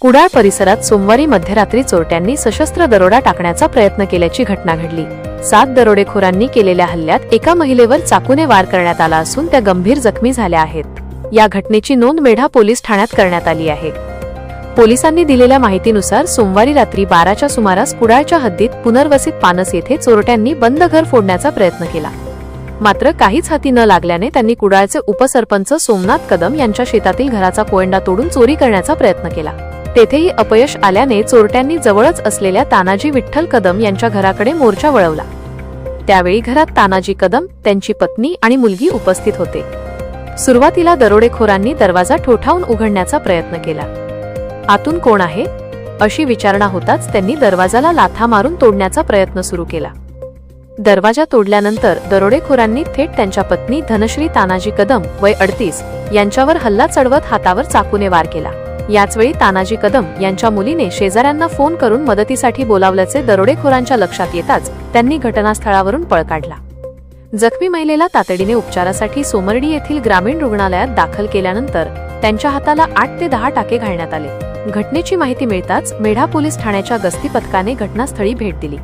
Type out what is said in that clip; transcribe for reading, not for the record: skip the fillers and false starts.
कुडाळ परिसरात सोमवारी मध्यरात्री चोरट्यांनी सशस्त्र दरोडा टाकण्याचा प्रयत्न केल्याची घटना घडली। 7 दरोडेखोरांनी केलेल्या हल्ल्यात एका महिलेवर चाकूने वार करण्यात आला असून त्या गंभीर जखमी झाल्या आहेत। या घटनेची नोंद मेढा पोलीस ठाण्यात करण्यात आली आहे। पोलिसांनी दिलेल्या माहितीनुसार सोमवारी रात्री 12च्या सुमारास कुडाळच्या हद्दीत पुनर्वसित पानस येथे चोरट्यांनी बंद घर फोडण्याचा प्रयत्न केला। मात्र काहीच हाती न लागल्याने त्यांनी कुडाळचे उपसरपंच सोमनाथ कदम यांच्या शेतातील घराचा कोयंडा तोडून चोरी करण्याचा प्रयत्न केला। तेथेही अपयश आल्याने चोरट्यांनी जवळच असलेल्या तानाजी विठ्ठल कदम यांच्या घराकडे मोर्चा वळवला। त्यावेळी घरात तानाजी कदम, त्यांची पत्नी आणि मुलगी उपस्थित होते। सुरुवातीला दरोडेखोरांनी दरवाजा ठोठावून उघडण्याचा प्रयत्न केला। आतून कोण आहे अशी विचारणा होताच त्यांनी दरवाजाला लाथा मारून तोडण्याचा प्रयत्न सुरू केला। दरवाजा तोडल्यानंतर दरोडेखोरांनी थेट त्यांच्या पत्नी धनश्री तानाजी कदम वय 38 यांच्यावर हल्ला चढवत हातावर चाकूने वार केला। याचवेळी तानाजी कदम यांच्या मुलीने शेजाऱ्यांना फोन करून मदतीसाठी बोलावल्याचे दरोडेखोरांच्या लक्षात येताच त्यांनी घटनास्थळावरून पळ काढला। जखमी महिलेला तातडीने उपचारासाठी सोमर्डी येथील ग्रामीण रुग्णालयात दाखल केल्यानंतर त्यांच्या हाताला 8 ते 10 टाके घालण्यात आले। घटनेची माहिती मिळताच मेढा पोलीस ठाण्याच्या गस्ती पथकाने घटनास्थळी भेट दिली।